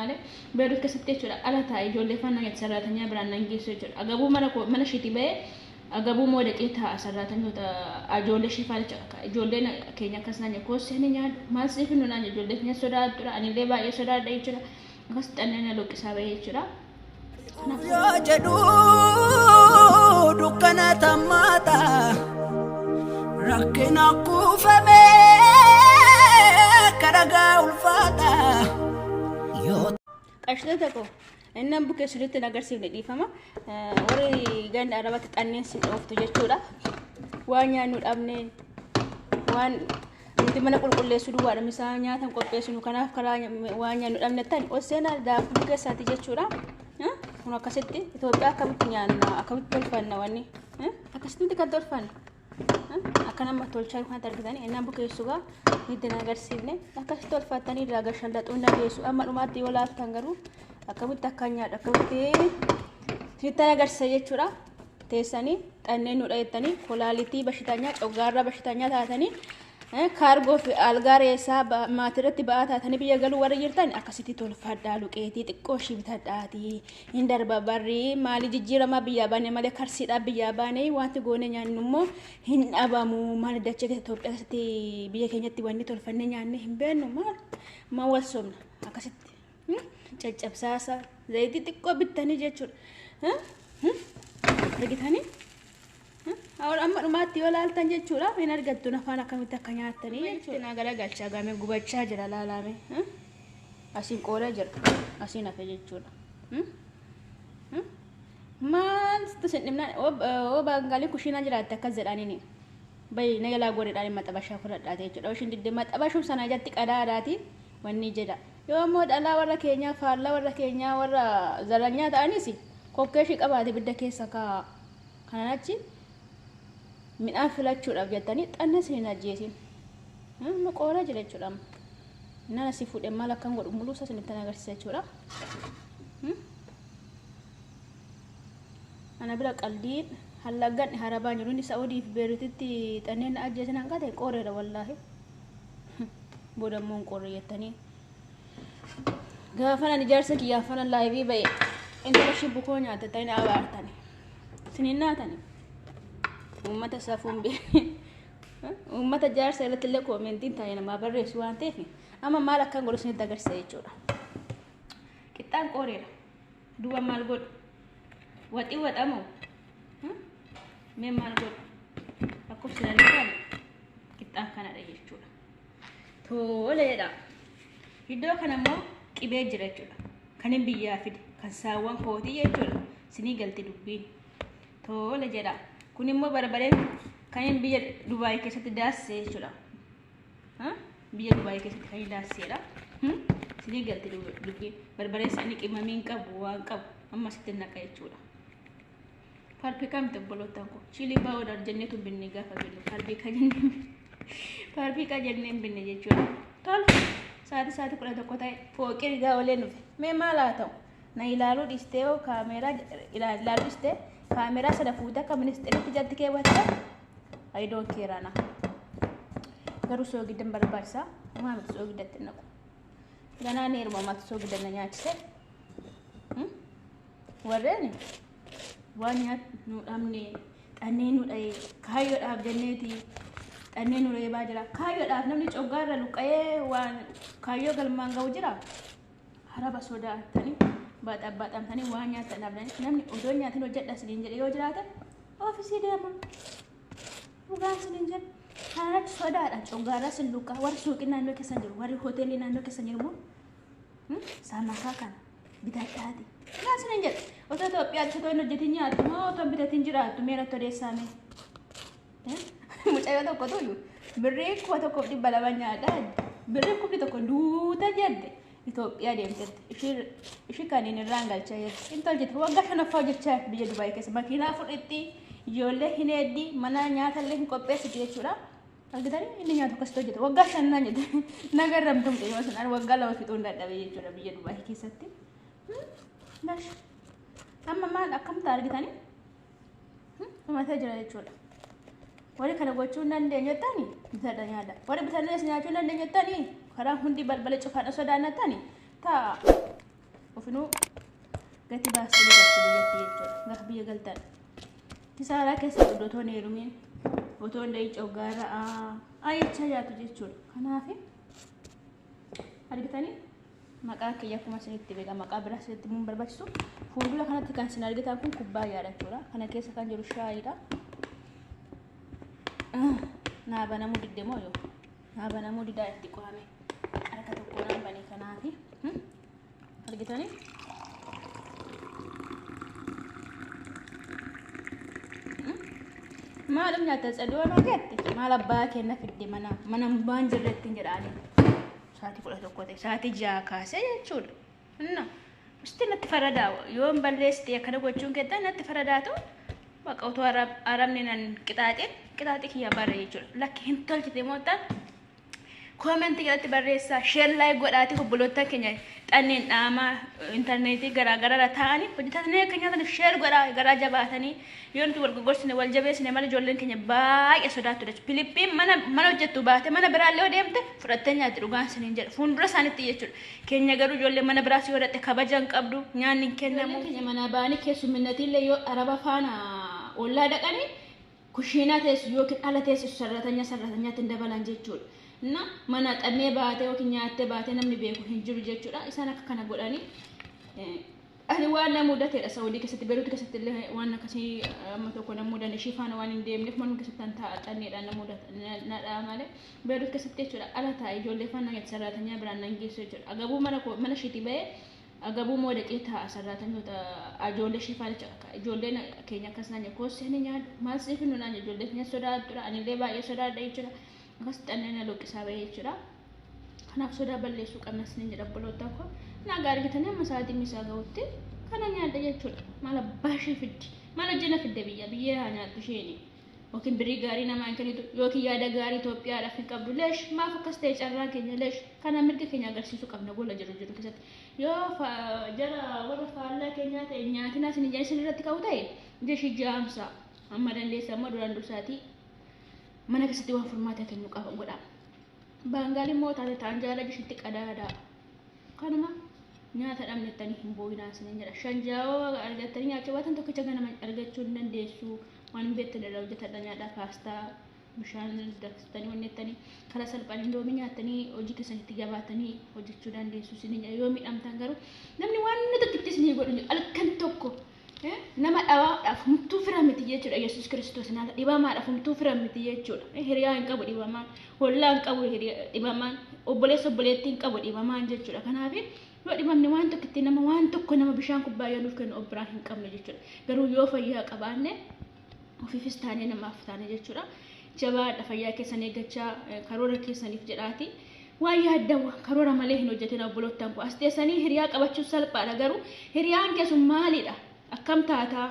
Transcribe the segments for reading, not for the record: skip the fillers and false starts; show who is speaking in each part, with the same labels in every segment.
Speaker 1: malee beeruuf keessatti jechuudha ala taa'ee ijoollee faana sararaatanii biraan nan geessu jechuudha agabuu mana shiitii ba'ee agabuu moodaqee taa'a sararaatanii ijoollee shifaa jechuudha ijoolleen keenya akkas naan kooseen nyaadhu maal siif nu naan ijoollee keenya sodaatudha anillee baay'ee sodaadha jechuudha akkas xanneen luqqisaa ba'ee jechuudha.
Speaker 2: Yoo jedhu dukkana tammaata rakkina kuufamee karagaa ulfaata yoo
Speaker 1: qashta tokko innan bukkee sirriitti nagarsiifne dhiifama warri ganda arabatti xanneen si dhooftu jechuudha waan nyaannu dhabne waan nuti mana qulqulleessuu duwwaadha misaa nyaatan qopheessinu kanaaf karaa waan nyaannu dhabne tan oseenaa daakuu bukeessaati jechuudha. Kun akkasitti Itoophiyaa akkamitti nyaanna akkamitti tolfanna wanni akkasitti kan tolfanna akka nama tolchaa kan argitanii innaan bukeessugaa itti nagarsiifne akkasitti tolfattanii irraa shallaxuu nageessu amma dhumaatti yoo laaftan garuu akkamitti akka nyaadha akkamitti itti nagarsiisa jechuudha teessanii xanneen nu dhayettanii kolaalitii bashitanyaa coggaarraa bashitanyaa taatanii kaargoo fi algaareessaa maatirratti ba'aa taatanii biyya galuu warra jirtan akkasitti tolfadhaa luqeetii xiqqoo ishii bitadhaatii hin darba barri maali jijjiiramaa biyyaa baane malee karsiidhaa biyyaa baane wanti goone nyaannu immoo hin dhabamu maal dachee Itoophiyaatti biyya keenyatti wanni tolfannee nyaanne hin beeknu maal wal soomna akkasitti caccabsaasa zayitii xiqqoo bittanii jechuudha argitanii. Amma dhumaatti yoo laaltan jechuudha hin argattu nafaan akkamitti akka nyaatanii jechuudha. Naa garagalchaa gaamee gubachaa jira laalame asiin qooda jira asiin hafe jechuudha. Maal sin dhimnaan oo baangaaliin kushiinaa jiraatte akkas jedhaniini bayi na yalaa godhedhaan maxabashaa fudhadhaate jechuudha. Oshin diddee maxabashuun sana ijatti qadaadhaati wanni jedha. Yoo immoo dhalaa warra keenyaa faallaa warra keenyaa warra zaranyaa ta'anis kokkeeshii qabaate bidda keessa kanaan achi midhaan filachuudhaaf jettanii xanna isin ajjeesin qooda jira jechuudha. Nana si fuudhee maal akkan godhu muluu isa isinitti agarsiisa jechuudha. Ana bira qaldiin hallaggan harabaa jiru inni Saa'udii fi Beerutitti xanneen ajjeesin hanga ta'e qooreedha wallaahi. Boodammoo qooree jettanii gaafa nani jaarsa kiyyaafana laayivii ba'e intala shibbukoo nyaata ta'in abaartani siniin naatani. Ummata safuun ummata jaarsa irratti illee koomentiin taa'ee namaa barreessu waan ta'eef amma maal akkan godhu isinitti agarsiisa jechuudha. Qixxaan qooreedha duuba maal godhu waxii waxamoo mee maal godhu lakkoofsinanii kan qixxaan kanadha jechuudha. Toleedha iddoo kanammoo qibee jira jechuudha kan hin biyyaa fide kan saawwan kootii jechuudha sinii galti dubbiin tole jedha. Kun immoo barbareen kan biyya Dubaay keessatti daassee jechuudha. Biyya Dubaay keessatti kan daasseedha. Sinii galti dubbiin barbareen isaanii qimamiin qabu waan qabu amma sitti naqa jechuudha. Faarpikaa miti obboloottan kun chilii baa'uudhaan jenneetu binne gaafa binne faarpikaa jenneen binne jechuudha. Tole sa'aatii 11 ta'e fooqee rigaa olee nufe mee maal haa ta'u na ilaaluu dhiistee kaameeraa ilaaluu dhiistee kaamera sana fuuta kan ministeeritti jatti keewwatte I don't care ana garuu soo gidan barbaachisa maamit soo gidatti naqu ganaan hirmaamaatu soo gidan nyaachise warreen waan nyaat nu dhabne xannee nu dhaye kaayyoodhaaf jenneeti xannee nu reebaa jira kaayyoodhaaf namni coggaarra luqa'ee waan kaayyoo galmaan ga'u jira haraba sodaatanii baxaxamtanii waan nyaatan dhabdanii namni odoo nyaatiin hojjedha siniin jedhe yoo jiraatan oofisii deema dhugaan siniin jedhe kanatti sodaadha coggaarra sin luqaa warri suuqii naannoo keessa jiru warri hoteelii naannoo keessa jiru moo saamakaa kana bitadhaati kaan siniin jedhe otoo Itoophiyaatti otoo hin hojjetin nyaattu moo otoo bitatiin jiraattu meeratti odeessaame mucayyoo tokko tuyyuu birrii 1,200 nyaadha birrii 1,100 duuta jedhe Itoophiyaa deemtetti ishii kaniin irraan galchaa jirti inni hojjete waggaa 5 hojjechaa biyya Dubaay keessa makiinaa fudhetti ijoollee hin eeddi mana nyaatallee hin qopheessiti jechuudha. Argitanii inni nyaatu akkasitti hojjete waggaa 5 jedhe nagarramtu mucayyoo sanaan waggaa 2 fixuun dadhabee jechuudha biyya Dubaay keessatti. Amma maal akkamta argitanii dhumatee jira jechuudha. Warri kana gochuu hin dandeenyettanii bitadha nyaadha warri bitannee nyaachuu hin dandeenyettanii karaa hundi balbala cufaan sodaannatanii taa dhufinuu gati baastanii galtu biyyatti jechuudha. Gaafa biyya galtan kisaaraa keessatti otoo hin heerumiin otoo hin da'iin coggaarra ayyacha yaatu jechuudha. Kanaaf argitanii maqaa kiyya akkuma isinitti beeka maqaa biraa isinitti mun barbaachisu fuuldura kanatti kan isin argitan kun kubbaayyaadha jechuudha. Kana keessa kan jiru shaayiidha. Naa banamuu didde moo yoo naa banamuu didaa itti qo'ame harka tokkoon banii kanaafi argitanii maalum nyaata tsadoo naagetti maal abbaa kenna fidde mana waan jirretti hin jedhaanii sa'aatii 11 ta'e sa'aatii 6 kaasee jechuudha. Inna isti natti faradaa yoon balleessite akkana gochuun keetta natti faradaatu bakka otoo arabni nan qixaaxii kiyya barre jechuudha. Lakki hin tolchite mootaan koomentii jalatti barreessaa sheer laayik godhaati obboloota keenya xanneen dhaamaa intarneetii garaagaraa ta'anii hojjetatanii akka nyaataniif sheer godhaa garaa jabaatanii yoo nuti wal gogorsine wal jabeessine malee ijoolleen keenya baay'ee sodaattu jechuudha. Filiippiin mana hojjettu baate mana biraallee deemte fudhattee nyaatti dhugaan siniin jedha fuuldura isaaniitti jechuudha. Keenya garuu ijoollee mana biraas yoo dhatte kabajan qabdu nyaanni hin kennamu. Keenya mana baanii keessumminatiillee yoo araba faana ollaa dhaqanii kushiinaa teessu yookiin ala teessu sarratanyaatti hin dabalan jechuudha. Na mana xannee baatee yookiin nyaattee baatee namni beeku hin jiru jechuudha. Isaan akka kana godhanii ani waan na mudateedha Saawudii keessatti Beeruut keessatti illee waan akkasii amma tokko na mudane shifaana waan hin deemneef manuma keessatti ta'a xanneedhaan na mudata na dhaa malee Beeruut keessatti jechuudha. Ala taa'e ijoollee faana nyaata sarratanyaa biraan nan geessu jechuudha. Agabuu mana shiitii ba'ee agabuu moodaqee ta'a sarratanyoota ijoollee shifaanicha ijoolleen keenya akkas naan koosseeni nyaadhu maal siif nu naan ijoollee keenya sodaatudha. Anillee baay'ee sodaadha jechuudha. Akkas xanneen looqisaa ba'ee jechuudha. Kanaaf sodaa balleessuu qabna siniin jedha obboloota koo. Nagaa argitanii amma sa'aatii misaa ga'utti kana nyaadha jechuudha. Maal abbaa ishee fiddi maal hojjena fidde biyya haa nyaattu isheeni. Yookiin birii gaarii namaa hin kennitu yookiin yaada gaarii Itoophiyaadhaaf hin qabdu leesh maaf akkas ta'e carraa keenya leesh kana mirga keenya agarsiisuu qabna gola jiru keessatti yoo jara warra faallaa keenyaa ta'e nyaatina isin irratti ka'u ta'e jeshi jaamsa amma dandeessa amma duraan dursaatii mana keessatti waan furmaata kennu qaba godha. Baangaaliin moo taate ta'an jaala jishitti qadaada kanuma nyaata dhabnettanii hin boo'inaa isiniin jedha. Shanjaa'oo argattanii nyaachuu baatan tokkicha ganama argachuu hin dandeessu. Waan hin beektan irraa hojjetadha nyaadha paastaa bishaan daksitanii wannettanii kala salphaan indoomii nyaatanii hojii keessanitti jabaatanii hojjechuu dandeessu isiniin jedha. Yoo miidhamtan garuu namni waan tokkitti isinii godhu halkan tokko nama dhawaadhaaf humtuu fira miti jechuudha. Yesuus Kiristoos naata dhibamaadhaaf humtuu fira miti jechuudha. Hiriyaa hin qabu dhibamaan hollaa hin qabu dhibamaan obboleettii hin qabu dhibamaan jechuudha. Kanaaf yoo dhibamne waan tokkitti nama waan tokko nama bishaan kubbaayyaa nuuf kennu obbiraan hin qabne jechuudha. Garuu yoo fayyaa qabaanne ofiifis taanee namaaf taane jechuudha. Jabaadha fayyaa keessan eeggachaa karoora keessaniif jedhaati. Waan yaaddawa karoora malee hin hojjetin obboloottan koo as teessanii hiriyaa qabachuun salphaadha. Garuu hiriyaan kee sun maalidha? Akkam taataa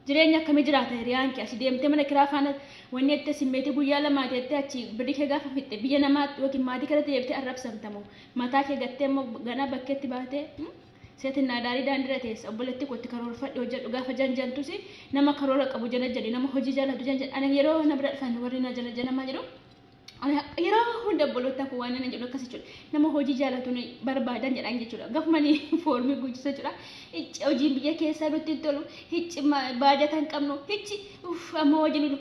Speaker 1: jireenya akkamii jiraata hiriyaan kee asii deemtee mana kiraa faana wanni itti simmeetii guyyaa lamaa teettee achi birrii kee gaafa fixxe biyya namaa yookiin maatii kanatti deebitee arrabsamtamu mataa kee gattee immoo ganaa bakkeetti baatee seetiin naadaarii daandira teessa obboleetti kootti karoorfadhe hojjedhu gaafa janjantus nama karoora qabu jana jedhi nama hojii jaalatu jana ani yeroo na bira dhufan warri na jana jana maa jedhu yeroo hunda obboloota koo waan nan jedhu akkas jechuudha. Nama hojii jaalatu barbaadan jedhan jechuudha. Gaafumanii foormii guddisa jechuudha. Hicci hojiin biyya keessaa nutti hin tolu. Hicci baajata hin qabnu. Hicci amma hojiin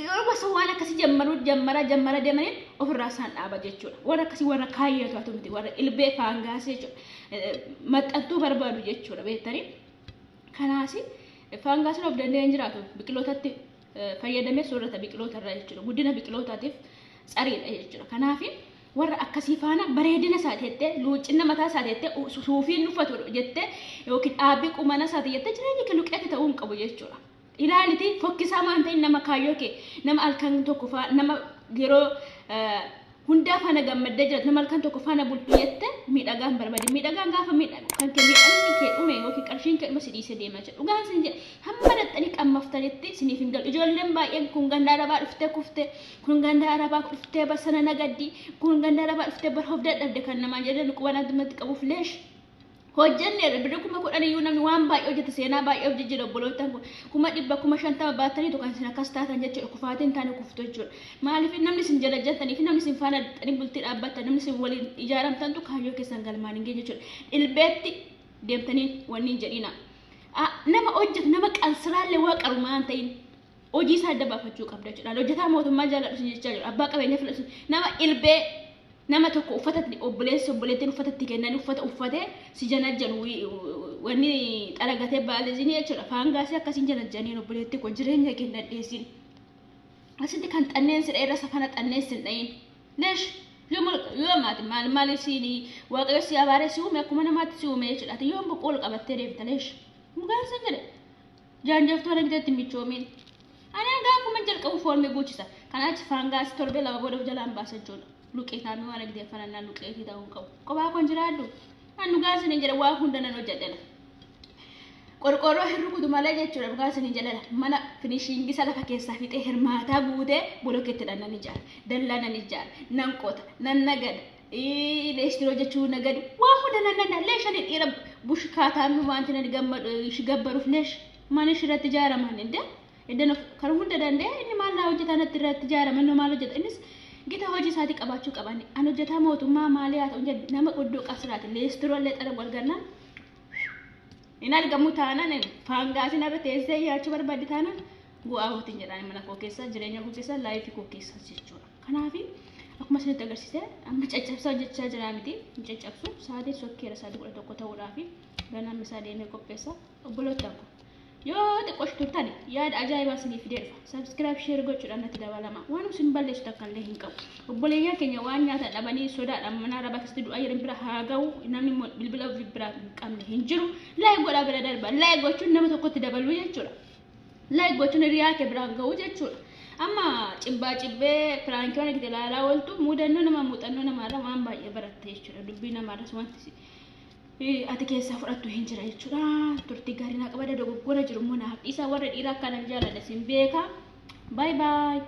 Speaker 1: yeroo waan akkasii jammara deemaniin ofirraa isaan dhaaba jechuudha. Warra akkasii warra kaayyatu haa miti warra ilbee faangaasii jechuudha. Maxxantuu barbaadu jechuudha beektanii. Kanaas faangaasiin of danda'een jiraatu biqilootatti fayyadamee soorata biqiloota irraa jechuudha. Guddina biqilootaatiif tsariidha jechuudha. Kanaaf warra akkasii faana bareedina isaa teettee luuccina mataa isaa teettee suufiin uffatu jettee yookiin dhaabbii qumana isaa jettee jireenya kee luqeetti ta'uu hin qabu jechuudha. Ilaalitii fokkisaa maan ta'in nama kaayyoo kee nama halkan tokko faana nama yeroo hundaa faana gammaddee jiraatu nama halkan tokko faana bultu jettee miidhagaan barbaadi. Miidhagaan gaafa miidhagu kan kee miidhamni kee dhume yookiin qarshiin kee dhuma si dhiisee deemaa jira. Dhugaan sin jedhe hamma dhaxxanii qammaftanitti siniif hin galu. Ijoolleen baay'een kun gandaa arabaa dhuftee kuftee kun gandaa arabaa dhuftee basana nagaddi kun gandaa arabaa dhuftee barhoof dadhabde kan namaa jedhan qubaan addumatti qabuuf leesh. Hojjenne birrii kuma kudhan iyyuu namni waan baay'ee hojjete seenaa baay'ee of jijjiira obboloottan kun kuma 150 baatanii tokko kan akkas taatan jechuudha. Kufaatiin taane kuftu jechuudha. Maaliif namni sin jala jattanii fi namni sin faana dhani bultii dhaabbatan namni sin waliin ijaaramtantu kaayyoo keessan galmaan hin geenye jechuudha. Ilbeetti deemtanii wanni jedhina nama hojjetu nama qansiraalee waa qarumaan ta'in hojii isaa adda baafachuu qabda jechuudha hojjetaa mootummaa jaalladhu sin jechaa jiru abbaa qabeenya filatu nama ilbee nama tokko uffatatti obboleettiin uffatatti kennan uffatee si janajjan wanni xaragatee baaleesin jechuudha faangaasii akkasiin janajjaniin obboleettii ko jireenya kennan dhiyeessin asitti kan xanneen sidha irra safana xanneen sin dhayin leesh yoo maati maal isiin waaqayyo si abaaree si uume akkuma namaatti si uume jechuudha ati yoo boqqool qabattee deemta leesh mugaan sin jedhe jaanjaftuu wala giteetti michoomiin ani gaafuma jalqabu foormee guuchisa kanaachi faangaasii torbee lama booda jalaan baasa jechuudha luqeetaami waan agdee fanannaa luqeetii ta'uu qabu kophaa kon jiraaddu annu gaasini jedha waa hunda nan hojjedhela qorqorroo hirrukutu malee jechuudha gaasini jedhela mana finishiingisa lafa keessaa fixee hirmaataa guutee bolokkeettidhaan nan ijaara dallaa nan ijaara nan qota nan nagada leestiroo jechuu nagadi waa hunda nan leeshani dhiira bushkaataami wanti nan gabbaruuf leesh manish irratti ijaaraman iddeen kan hunda danda'e inni maal naa hojjetaa natti irratti ijaaraman maal hojjeta innis gita hojii isaatii qabaachuu qaban an hojjetaa mootummaa maalii haa ta'u nama qoddoo qasraati leestiroolee xara walgannaa in argamu taanaan faangaasiin irra teessee yaachuu barbaadde taanaan bu'aa hootiin jedhaan mana koo keessa jireenya koo keessa laayifii koo keessa jechuudha kanaafi akkuma isinitti agarsiise amma caccabsaa hojjechaa jira miti hin caccabsu sa'aatiin sokkeera sa'aatii 11 ta'uudhaafi ganaan isaa deemee qopheessa obbolootaan ko yoo xiqqoosh turtani yaada ajaa'ibaa isinii fidee dhufa subscribe share gochuudhaan natti dabalama waan isin balleessu takkallee hin qabu obboleeyyan keenya waan nyaata dhabanii sodaadhaan mana rabaa keessatti du'aa jiran bira haa ga'u namni bilbila bira hin qabne hin jiru laayik godhaa bira darba laayik gochuun nama tokkotti dabaluu jechuudha laayik gochuun hiriyaa kee biraan ga'u jechuudha amma cibbee piraankii waan gite ilaalaa ooltu muuxannoo namaarraa waan baay'ee baratte jechuudha dubbii namaarras wanti ati keessaa fudhattu hin jira jechuudha turtii gaarii naa qabada dogoggora jiru immoo naaf dhiisaa warra dhiiraa akkanaan jaalladha sin beeka bye bye